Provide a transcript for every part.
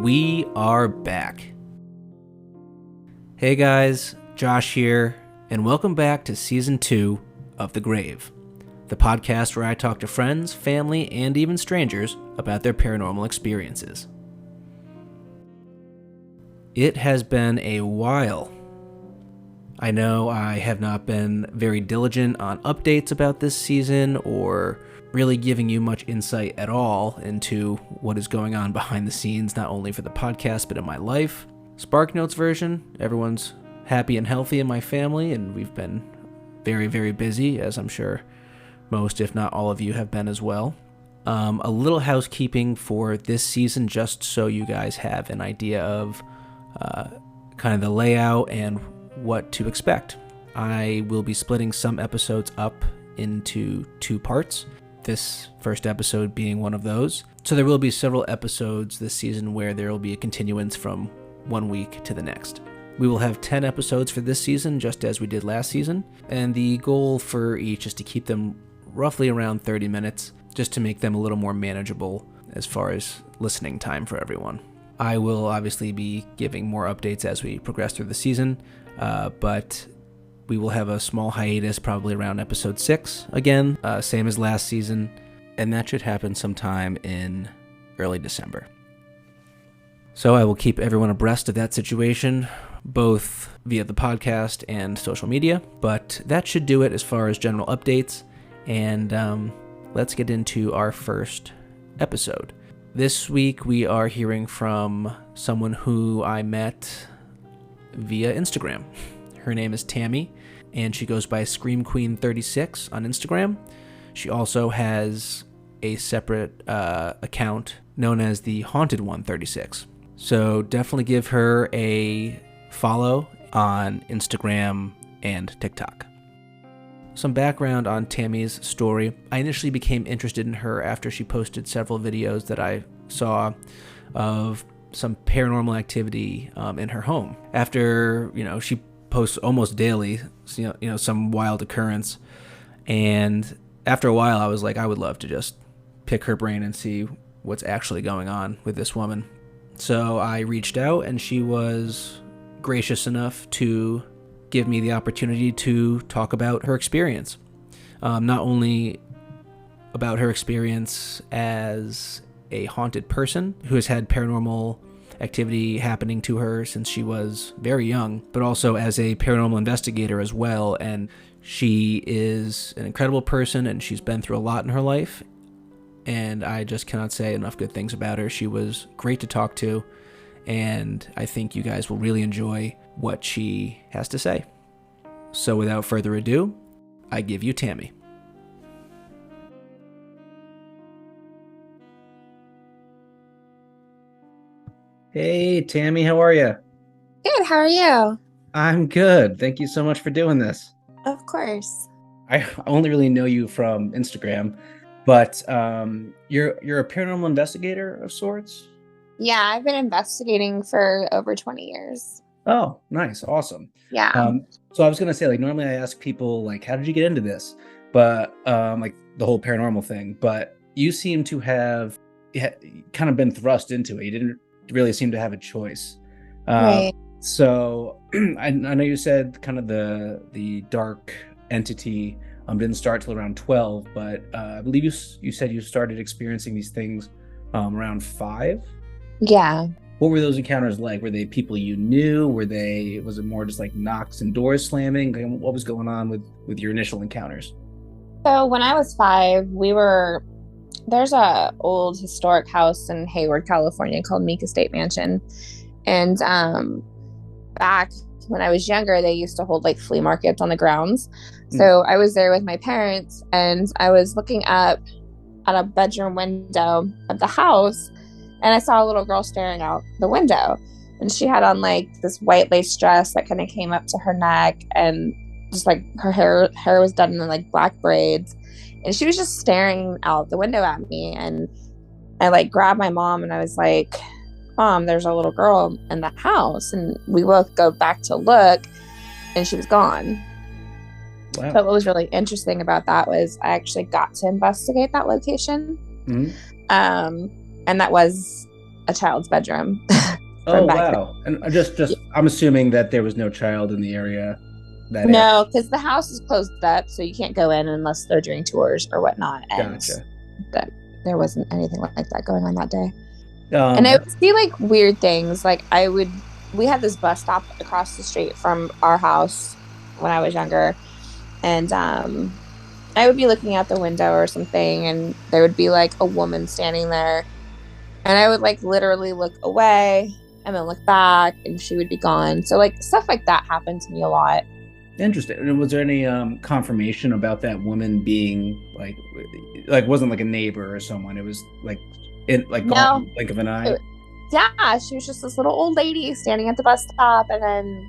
We are back. Hey guys, Josh here, and welcome back to Season 2 of The Grave, the podcast where I talk to friends, family, and even strangers about their paranormal experiences. It has been a while. I know I have not been very diligent on updates about this season or really giving you much insight at all into what is going on behind the scenes, not only for the podcast, but in my life. Spark Notes version, everyone's happy and healthy in my family, and we've been very, very busy, as I'm sure most, if not all of you, have been as well. A little housekeeping for this season, just so you guys have an idea of kind of the layout and what to expect. I will be splitting some episodes up into 2 parts, this first episode being one of those. So there will be several episodes this season where there will be a continuance from one week to the next. We will have 10 episodes for this season, just as we did last season, and the goal for each is to keep them roughly around 30 minutes, just to make them a little more manageable as far as listening time for everyone. I will obviously be giving more updates as we progress through the season, but we will have a small hiatus probably around episode 6 again, same as last season, and that should happen sometime in early December. So I will keep everyone abreast of that situation, both via the podcast and social media, but that should do it as far as general updates, and let's get into our first episode. This week we are hearing from someone who I met via Instagram. Her name is Tammy, and she goes by Scream Queen 36 on Instagram. She also has a separate account known as the Haunted One 36. So definitely give her a follow on Instagram and TikTok. Some background on Tammy's story. I initially became interested in her after she posted several videos that I saw of some paranormal activity in her home. After, she posts almost daily, some wild occurrence. And after a while, I was like, I would love to just pick her brain and see what's actually going on with this woman. So I reached out, and she was gracious enough to give me the opportunity to talk about her experience. Not only about her experience as a haunted person who has had paranormal activity happening to her since she was very young, but also as a paranormal investigator as well. And she is an incredible person, and she's been through a lot in her life, and I just cannot say enough good things about her. She was great to talk to, and I think you guys will really enjoy what she has to say. So without further ado, I give you Tammy. Hey, Tammy, how are you? Good, how are you? I'm good. Thank you so much for doing this. Of course. I only really know you from Instagram, but you're a paranormal investigator of sorts? Yeah, I've been investigating for over 20 years. Oh, nice. Awesome. Yeah. So I was going to say, normally I ask people, how did you get into this? But, the whole paranormal thing. But you seem to have kind of been thrust into it. You didn't really seem to have a choice. Right. So I know you said kind of the dark entity didn't start till around 12, but I believe you said you started experiencing these things around 5? Yeah. What were those encounters like? Were they people you knew? Was it more just knocks and doors slamming? What was going on with your initial encounters? So when I was 5, there's a old historic house in Hayward, California called Meek Estate Mansion. And back when I was younger, they used to hold flea markets on the grounds. So I was there with my parents, and I was looking up at a bedroom window of the house, and I saw a little girl staring out the window, and she had on this white lace dress that kind of came up to her neck, and just her hair was done in black braids, and she was just staring out the window at me. And I grabbed my mom, and I was like, Mom, there's a little girl in the house. And we both go back to look, and she was gone. Wow. But what was really interesting about that was I actually got to investigate that location. Mm-hmm. And that was a child's bedroom. Oh From back then. wow. And I'm assuming that there was no child in the area that area. No, because the house is closed up, so you can't go in unless they're doing tours or whatnot. And Gotcha. that there wasn't anything like that going on that day. And I Um, would see like weird things. Like we had this bus stop across the street from our house when I was younger, and I would be looking out the window or something, and there would be like a woman standing there, and I would like literally look away and then look back, and she would be gone. So like stuff like that happened to me a lot. Interesting. And was there any confirmation about that woman being like wasn't like a neighbor or someone? It was like gone in No, the blink of an eye. yeah, she was just this little old lady standing at the bus stop, and then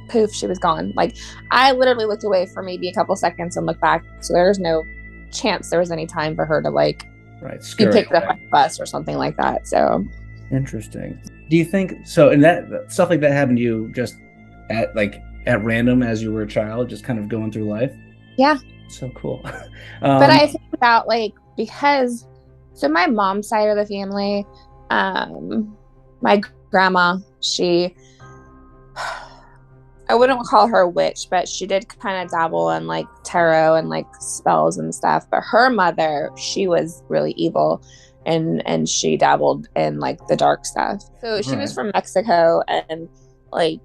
poof, she was gone. Like I literally looked away for maybe a couple seconds and looked back, so there was no chance there was any time for her to like Right, be scurry picked up away. by a bus or something like that. So Interesting. Do you think so? And that stuff like that happened to you just at random as you were a child, just kind of going through life? yeah, So cool. but I think about like because so my mom's side of the family, my grandma, she I wouldn't call her a witch, but she did kind of dabble in like tarot and like spells and stuff. But her mother, she was really evil, and she dabbled in like the dark stuff. So she was Right. from Mexico, and like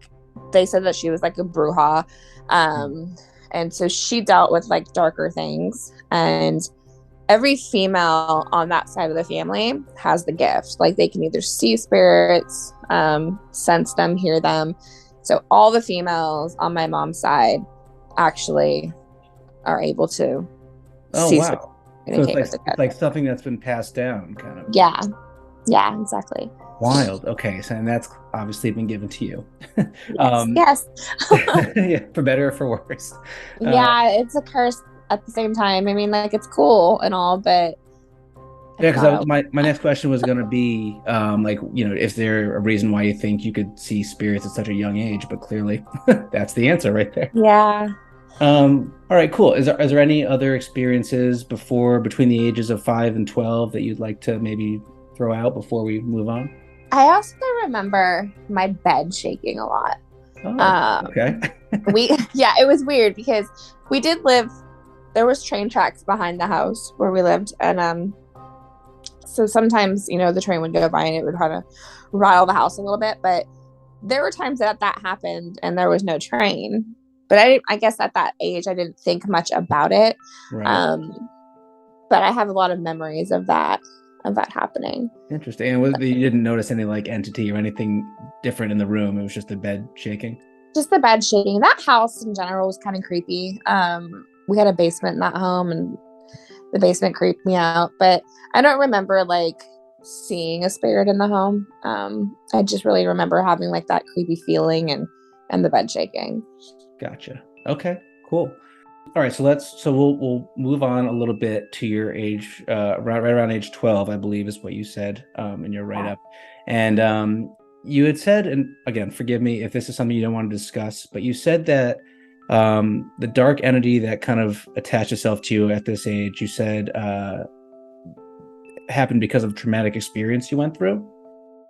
they said that she was like a bruja, and so she dealt with like darker things. And every female on that side of the family has the gift. Like they can either see spirits, sense them, hear them. So all the females on my mom's side actually are able to Oh see wow. So communicate with the dead. like something that's been passed down, kind of. Yeah. Yeah, exactly. Wild. Okay, so and that's obviously been given to you. Yes. Yes. Yeah, for better or for worse. Uh, Yeah, it's a curse at the same time. I mean, like it's cool and all, but yeah, it's because not. my next question was going to be, like, is there a reason why you think you could see spirits at such a young age? But clearly, that's the answer right there. Yeah. All right, cool. Is there any other experiences between the ages of 5 and 12 that you'd like to maybe throw out before we move on? I also remember my bed shaking a lot. Oh, okay. Yeah, it was weird because we did live, there was train tracks behind the house where we lived, and so sometimes the train would go by and it would kind of rattle the house a little bit, but there were times that happened and there was no train. But I guess at that age I didn't think much about it. Right. But I have a lot of memories of that happening. Interesting. And you didn't notice any like entity or anything different in the room. It was just the bed shaking. Just the bed shaking. That house in general was kind of creepy. We had a basement in that home, and the basement creeped me out. But I don't remember like seeing a spirit in the home. I just really remember having like that creepy feeling and the bed shaking. Gotcha. Okay, cool. All right, so we'll move on a little bit to your age, right around age 12, I believe is what you said in your write-up. And you had said, and again, forgive me if this is something you don't want to discuss, but you said that the dark entity that kind of attached itself to you at this age, you said happened because of traumatic experience you went through.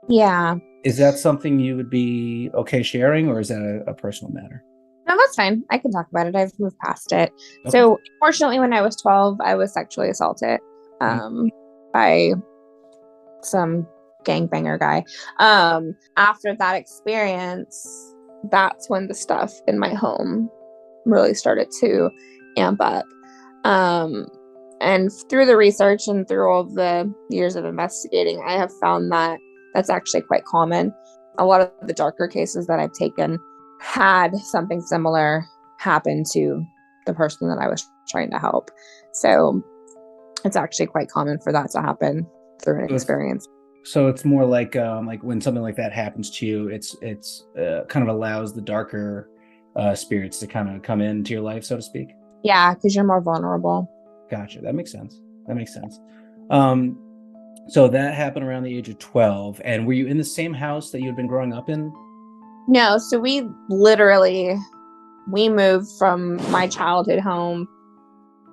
Yeah. Is that something you would be okay sharing, or is that a personal matter? No, that's fine. I can talk about it. I've moved past it. Okay. So, fortunately, when I was 12, I was sexually assaulted by some gangbanger guy. After that experience, that's when the stuff in my home really started to amp up. And through the research and through all the years of investigating, I have found that that's actually quite common. A lot of the darker cases that I've taken had something similar happen to the person that I was trying to help. So it's actually quite common for that to happen through an experience. So it's more like when something like that happens to you, it's kind of allows the darker spirits to kind of come into your life, so to speak. Yeah, because you're more vulnerable. Gotcha. That makes sense. So that happened around the age of 12. And were you in the same house that you had been growing up in? No, so we moved from my childhood home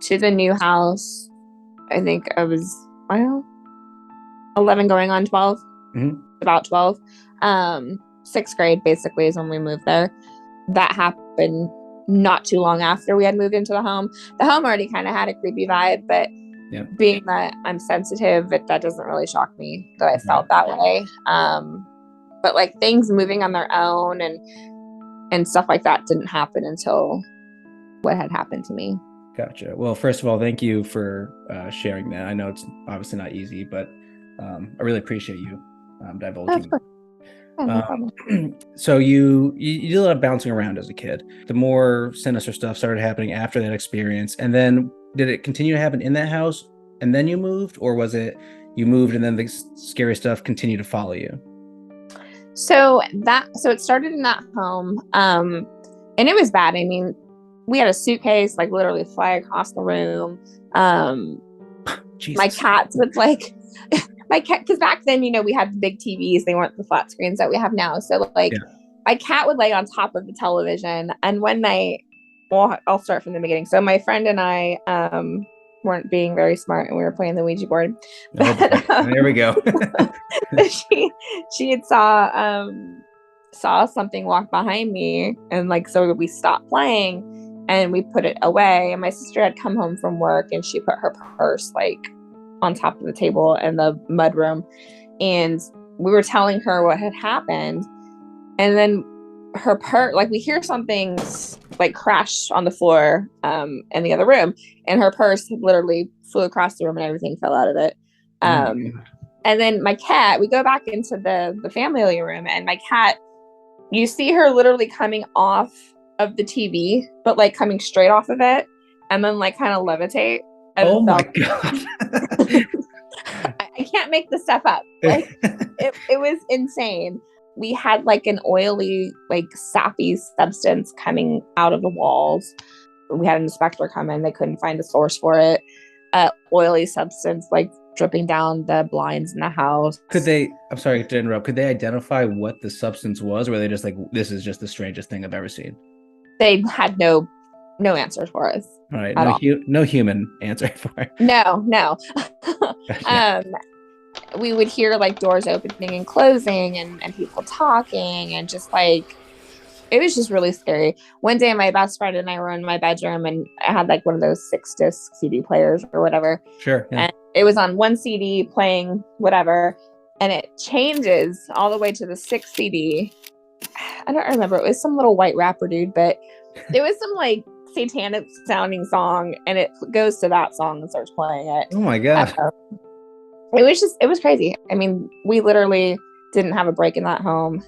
to the new house. I think I was 11 going on 12. Mm-hmm. about 12. Sixth grade basically is when we moved there. That happened not too long after we had moved into the home. The home already kind of had a creepy vibe, but being that I'm sensitive, that doesn't really shock me that I felt that way. But like things moving on their own and stuff like that didn't happen until what had happened to me. Gotcha. Well, first of all, thank you for sharing that. I know it's obviously not easy, but I really appreciate you divulging. So you did a lot of bouncing around as a kid. The more sinister stuff started happening after that experience, and then did it continue to happen in that house and then you moved, or was it you moved and then the scary stuff continued to follow you? So it started in that home, and it was bad. I mean, we had a suitcase like literally fly across the room. My cats would like my cat, because back then, we had the big TVs. They weren't the flat screens that we have now. So my cat would lay on top of the television. And one night, well, I'll start from the beginning. So my friend and I weren't being very smart, and we were playing the Ouija board. There we go. she had saw something walk behind me, and so we stopped playing and we put it away. And my sister had come home from work, and she put her purse on top of the table in the mudroom, and we were telling her what had happened, and then her purse, we hear something crash on the floor in the other room, and her purse literally flew across the room and everything fell out of it. And then my cat, we go back into the family room, and my cat, you see her literally coming off of the TV, but coming straight off of it, and then kind of levitate. Oh my God. I can't make this stuff up. It was insane. We had an oily, sappy substance coming out of the walls. We had an inspector come in. They couldn't find a source for it. Oily substance, dripping down the blinds in the house. I'm sorry to interrupt. Could they identify what the substance was? Or were they just this is just the strangest thing I've ever seen? They had no answers for us. All right. No human answer for it. No. We would hear doors opening and closing and people talking, and just it was just really scary. One day my best friend and I were in my bedroom, and I had one of those 6-disc CD players or whatever. Sure. Yeah. And it was on one CD playing whatever, and it changes all the way to the 6th CD. I don't remember. It was some little white rapper dude, but it was some satanic sounding song, and it goes to that song and starts playing it. Oh my God. It was crazy. I mean, we literally didn't have a break in that home.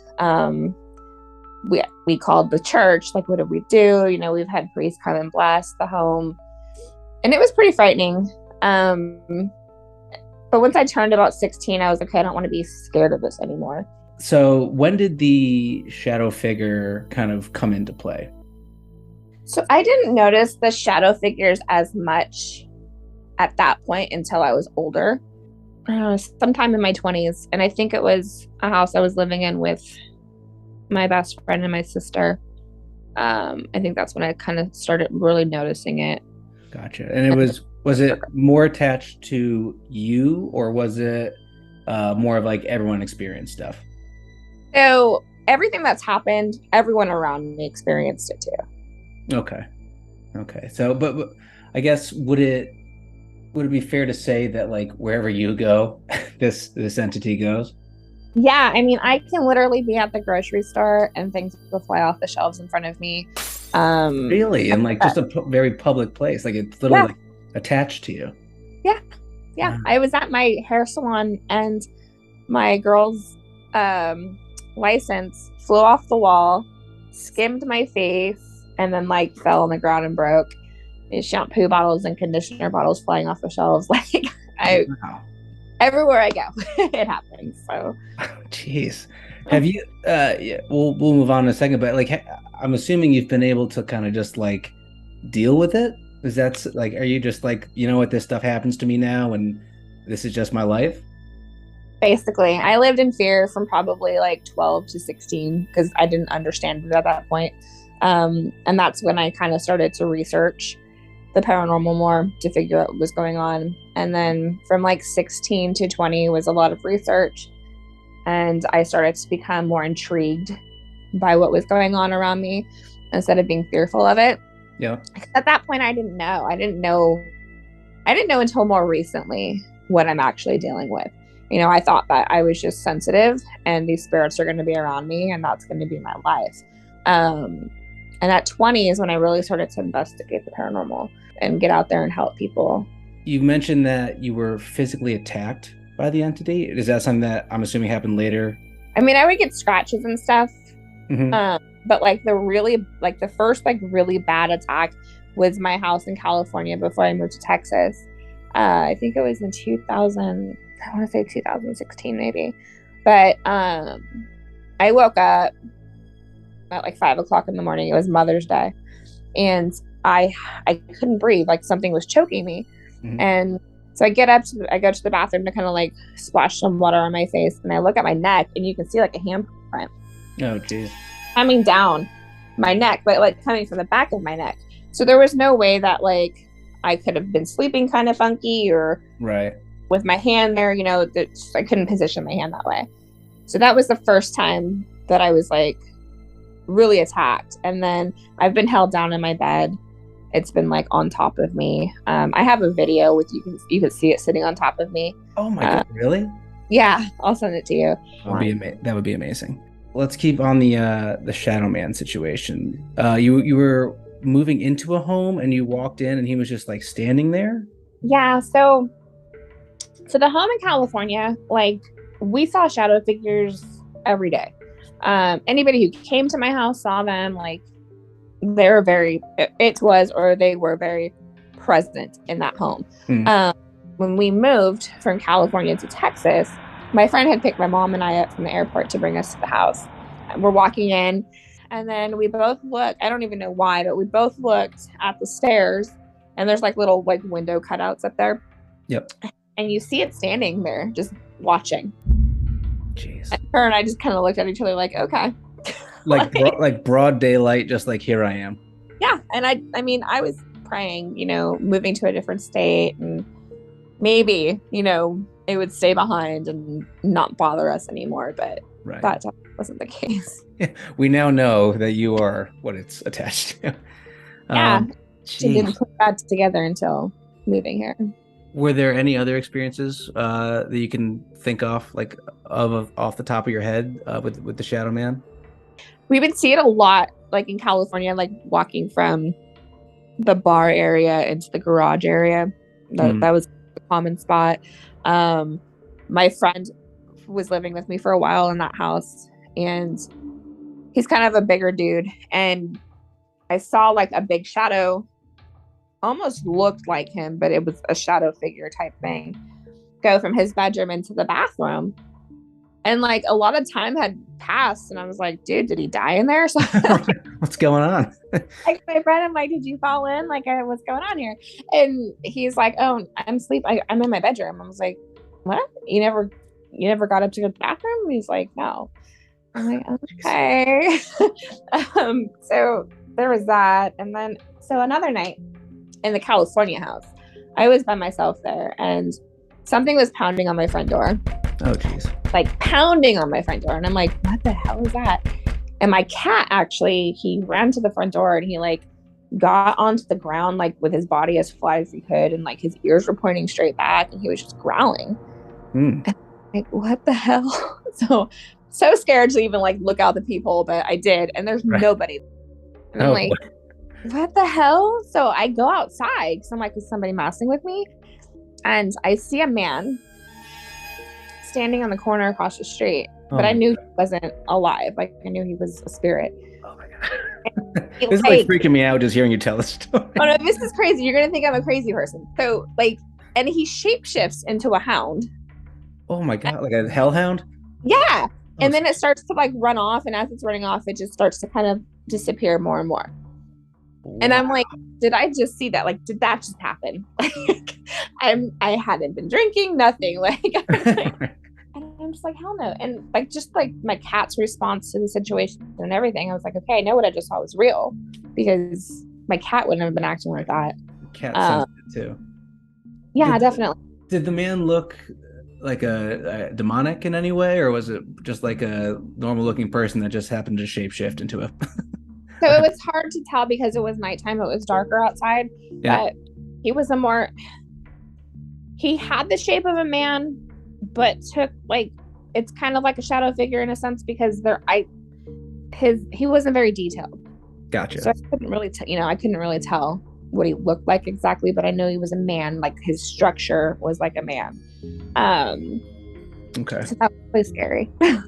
We called the church. What did we do? We've had priests come and bless the home, and it was pretty frightening. But once I turned about 16, I was like, okay, I don't want to be scared of this anymore. So when did the shadow figure kind of come into play? So I didn't notice the shadow figures as much at that point until I was older. Sometime in my 20s. And I think it was a house I was living in with my best friend and my sister. I think that's when I kind of started really noticing it. Gotcha. And was it more attached to you, or was it more of everyone experienced stuff? So everything that's happened, everyone around me experienced it too. Okay. So, but I guess would it be fair to say that wherever you go, this entity goes? Yeah, I mean, I can literally be at the grocery store and things will fly off the shelves in front of me. Really? And just a very public place, it's literally attached to you. Yeah. Wow. I was at my hair salon, and my girl's license flew off the wall, skimmed my face, and then fell on the ground and broke. And shampoo bottles and conditioner bottles flying off the shelves. Wow. Everywhere I go, it happens. So, jeez, have you? We'll move on in a second, but I'm assuming you've been able to kind of just deal with it. Is that are you just what, this stuff happens to me now, and this is just my life? Basically, I lived in fear from probably 12 to 16 because I didn't understand it at that point. And that's when I kind of started to research the paranormal more to figure out what was going on. And then from 16 to 20 was a lot of research. And I started to become more intrigued by what was going on around me instead of being fearful of it. Yeah. At that point, I didn't know. I didn't know until more recently what I'm actually dealing with. I thought that I was just sensitive and these spirits are going to be around me and that's going to be my life. And at 20 is when I really started to investigate the paranormal and get out there and help people. You mentioned that you were physically attacked by the entity. Is that something that I'm assuming happened later? I mean, I would get scratches and stuff. Mm-hmm. But the first really bad attack was my house in California before I moved to Texas. I think it was in 2016 maybe. But I woke up at 5:00 in the morning. It was Mother's Day. And I couldn't breathe. Something was choking me. Mm-hmm. And so I go to the bathroom to kind of splash some water on my face. And I look at my neck and you can see a handprint. Oh, geez. Coming down my neck, but coming from the back of my neck. So there was no way that I could have been sleeping kind of funky or right with my hand there, I couldn't position my hand that way. So that was the first time that I was really attacked. And then I've been held down in my bed. It's been on top of me. I have a video with you can see it sitting on top of me. Oh my God, really? Yeah, I'll send it to you. That would be amazing. Let's keep on the Shadow Man situation. You were moving into a home and you walked in and he was just standing there? Yeah, so the home in California, we saw shadow figures every day. Anybody who came to my house saw them. They were very present in that home. When we moved from California to Texas, my friend had picked my mom and I up from the airport to bring us to the house. And we're walking in and then we both looked, I don't even know why, but we both looked at the stairs and there's little window cutouts up there. Yep. And you see it standing there just watching. Jeez. And her and I just kind of looked at each other okay. Broad daylight, just here I am. Yeah. And I mean, I was praying, moving to a different state and maybe, it would stay behind and not bother us anymore. But right. That wasn't the case. We now know that you are what it's attached to. Yeah. She didn't put that together until moving here. Were there any other experiences that you can think of, off the top of your head with the Shadow Man? We would see it a lot, in California, walking from the bar area into the garage area. That was a common spot. My friend was living with me for a while in that house, and he's kind of a bigger dude. And I saw a big shadow, almost looked like him, but it was a shadow figure type thing, go from his bedroom into the bathroom. And a lot of time had passed, and I was like, dude, did he die in there? So what's going on? My friend, I'm like, did you fall in? What's going on here? And he's like, oh, I'm asleep. I'm in my bedroom. I was like, what? You never got up to go to the bathroom? And he's like, no. I'm like, okay. So there was that. And then, so another night in the California house, I was by myself there, and something was pounding on my front door. Oh, geez. Pounding on my front door. And I'm like, what the hell is that? And my cat, actually, he ran to the front door and he got onto the ground, with his body as flat as he could. And his ears were pointing straight back and he was just growling. And what the hell? So scared to even look out the peephole, but I did. And there's nobody. And I'm what the hell? So I go outside because I'm is somebody messing with me? And I see a man standing on the corner across the street, but I knew he wasn't alive. I knew he was a spirit. Oh my God. This is freaking me out just hearing you tell this story. Oh no, this is crazy. You're gonna think I'm a crazy person. So and he shapeshifts into a hound. Oh my God, like a hellhound? Yeah. And then it starts to run off, and as it's running off, it just starts to kind of disappear more and more. Wow. And I'm like, did I just see that? Did that just happen? I hadn't been drinking, nothing. And I'm just like, hell no. And just my cat's response to the situation and everything, I was like, okay, I know what I just saw was real, because my cat wouldn't have been acting like that. Cat sensitive too. Yeah, definitely. Did the man look like a demonic in any way, or was it just like a normal looking person that just happened to shapeshift into a? So it was hard to tell because it was nighttime. It was darker outside, Yeah, but he was he had the shape of a man, but took like, it's kind of like a shadow figure in a sense because he wasn't very detailed. So gotcha. I couldn't really I couldn't really tell what he looked like exactly, but I know he was a man. Like his structure was like a man. Um, Okay. so that was really scary. Yeah,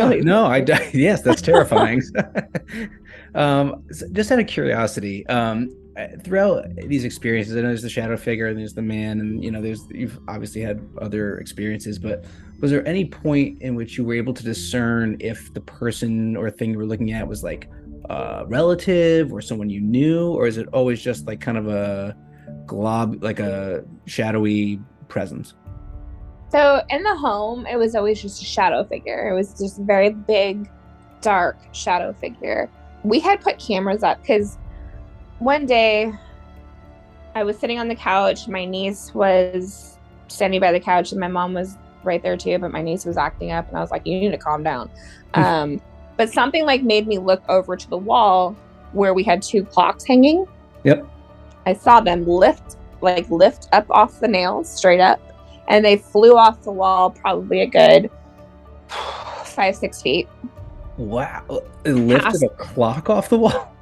Really. no, yes, that's terrifying. Just out of curiosity, throughout these experiences, I know there's the shadow figure and there's the man, and you've obviously had other experiences, but was there any point in which you were able to discern if the person or thing you were looking at was like a relative or someone you knew, or is it always just like kind of a glob, like a shadowy presence? So in the home, it was always just a shadow figure. It was just a very big, dark shadow figure. We had put cameras up because one day I was sitting on the couch. My niece was standing by the couch and my mom was right there too, but my niece was acting up and I was like, you need to calm down. But something like made me look over to the wall where we had two clocks hanging. Yep. I saw them lift up off the nails straight up, and they flew off the wall probably a good 5-6 feet. Wow. It lifted a clock off the wall?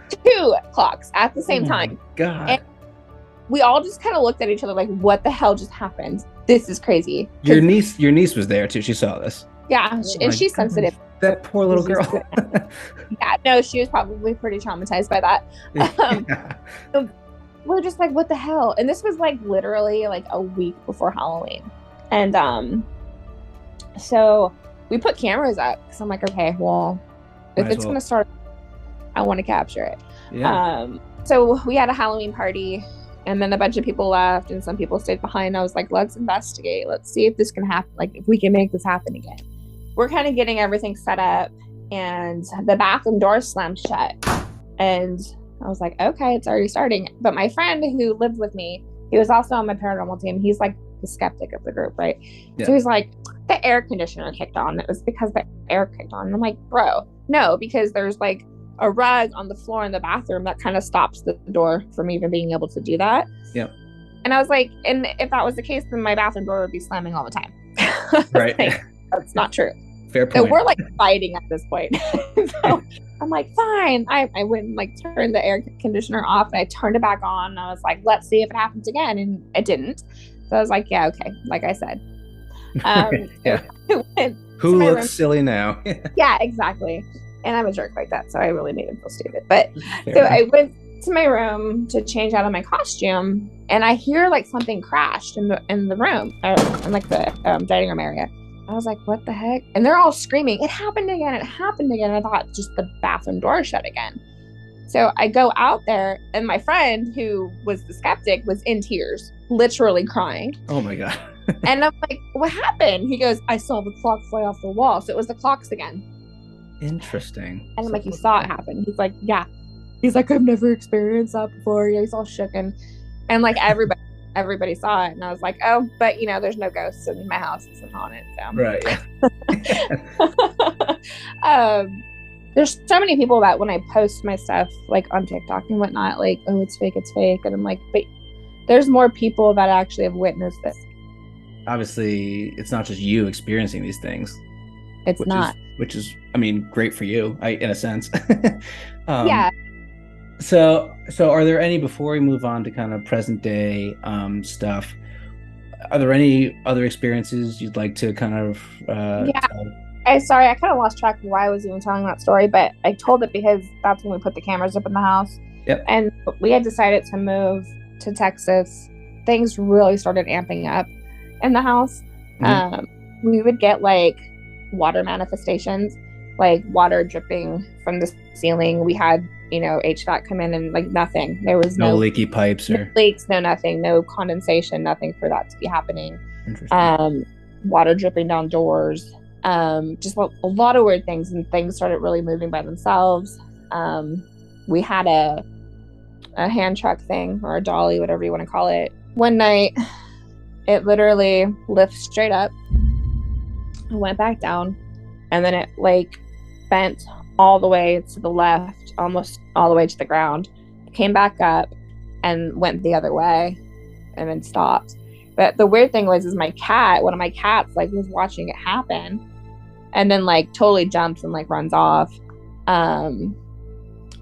Two clocks at the same time. God. And we all just kind of looked at each other like, what the hell just happened? This is crazy. Your niece was there too. She saw this. Yeah, and she's sensitive. That poor little girl. Yeah, no, she was probably pretty traumatized by that. So we're just like, what the hell? And this was like literally like a week before Halloween. And so we put cameras up because I'm like, okay, well, if it's gonna start, I want to capture it. Yeah. So we had a Halloween party and then a bunch of people left and some people stayed behind. I was like, let's investigate. Let's see if this can happen. Like if we can make this happen again. We're kind of getting everything set up and the bathroom door slammed shut. And I was like, okay, it's already starting. But my friend who lived with me, he was also on my paranormal team. He's like the skeptic of the group, right? Yeah. So he's like, the air conditioner kicked on. It was because the air kicked on. And I'm like, bro, no, because there's like a rug on the floor in the bathroom that kind of stops the door from even being able to do that. Yep. And I was like, and if that was the case, then my bathroom door would be slamming all the time. Right. Like, that's not true. Fair point. So we're like fighting at this point. So I'm like, fine. I went and like turned the air conditioner off and I turned it back on. And I was like, let's see if it happens again. And it didn't. So I was like, yeah, okay. Like I said. Yeah. Who looks silly now? Yeah, exactly. And I'm a jerk like that. So I really made him feel stupid. But so I went to my room to change out of my costume and I hear like something crashed in the room or in like the dining room area. I was like, what the heck? And they're all screaming, it happened again. It happened again. I thought just the bathroom door shut again. So I go out there and my friend who was the skeptic was in tears, literally crying. Oh my God. And I'm like, what happened? He goes, I saw the clock fly off the wall. So it was the clocks again. Interesting. And I'm like, you saw it happen? He's like, yeah. He's like, I've never experienced that before. Yeah, he's all shook. And like everybody saw it. And I was like, oh, but there's no ghosts in my house. It's haunted. So. Right. Yeah. There's so many people that when I post my stuff like on TikTok and whatnot, like, oh, it's fake. And I'm like, but there's more people that actually have witnessed this. Obviously, it's not just you experiencing these things. It's not. Which is, I mean, great for you, in a sense. Yeah. So are there any, before we move on to kind of present day stuff, are there any other experiences you'd like to kind of tell? Sorry, I kind of lost track of why I was even telling that story, but I told it because that's when we put the cameras up in the house. Yep. And we had decided to move to Texas. Things really started amping up in the house. Mm-hmm. We would get like water manifestations, like water dripping from the ceiling. We had HVAC come in and like nothing. There was no leaky pipes or leaks, no nothing, no condensation, nothing for that to be happening. Water dripping down doors, just a lot of weird things, and things started really moving by themselves. We had a hand truck thing or a dolly, whatever you want to call it. One night It literally lifts straight up, went back down, and then it like bent all the way to the left, almost all the way to the ground, came back up and went the other way and then stopped. But the weird thing was, is one of my cats like was watching it happen and then like totally jumps and like runs off. And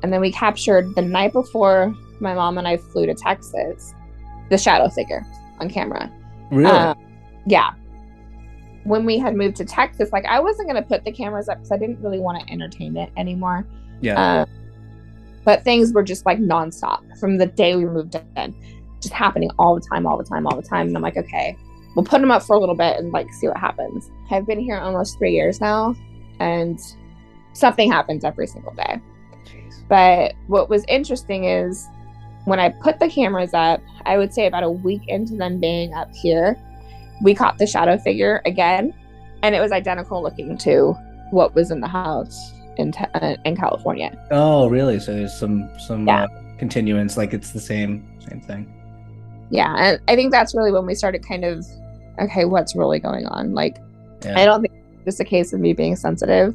then we captured the night before my mom and I flew to Texas, the shadow figure on camera. Really? Yeah. When we had moved to Texas, like I wasn't going to put the cameras up because I didn't really want to entertain it anymore. Yeah. But things were just like nonstop from the day we moved in, just happening all the time. And I'm like, okay, we'll put them up for a little bit and like see what happens. I've been here almost 3 years now, and something happens every single day. Jeez. But what was interesting is when I put the cameras up, I would say about a week into them being up here, we caught the shadow figure again, and it was identical looking to what was in the house in California. Oh, really? So there's some continuance, like it's the same thing. Yeah, and I think that's really when we started kind of, okay, what's really going on? Like, I don't think it's just a case of me being sensitive,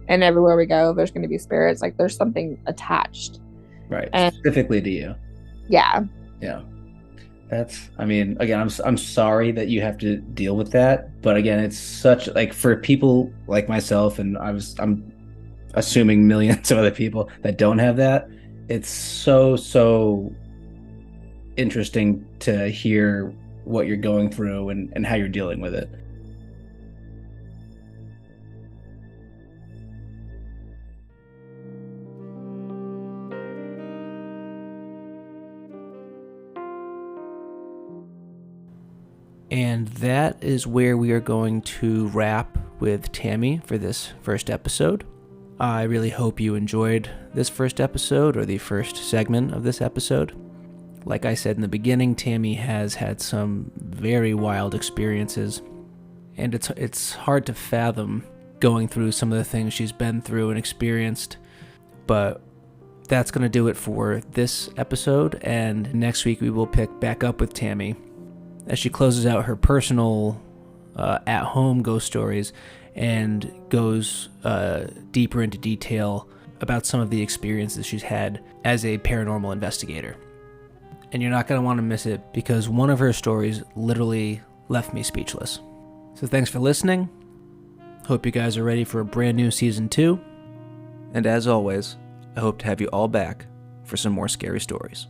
and everywhere we go, there's going to be spirits. Like, there's something attached, right? And specifically to you. Yeah. Yeah. That's, I mean, again, I'm sorry that you have to deal with that, but again, it's such like for people like myself, and I'm assuming millions of other people that don't have that. It's so interesting to hear what you're going through and how you're dealing with it. And that is where we are going to wrap with Tammy for this first episode. I really hope you enjoyed this first episode, or the first segment of this episode. Like I said in the beginning, Tammy has had some very wild experiences, and it's hard to fathom going through some of the things she's been through and experienced. But that's going to do it for this episode, and next week we will pick back up with Tammy as she closes out her personal at-home ghost stories and goes deeper into detail about some of the experiences she's had as a paranormal investigator. And you're not going to want to miss it, because one of her stories literally left me speechless. So thanks for listening. Hope you guys are ready for a brand new season 2. And as always, I hope to have you all back for some more scary stories.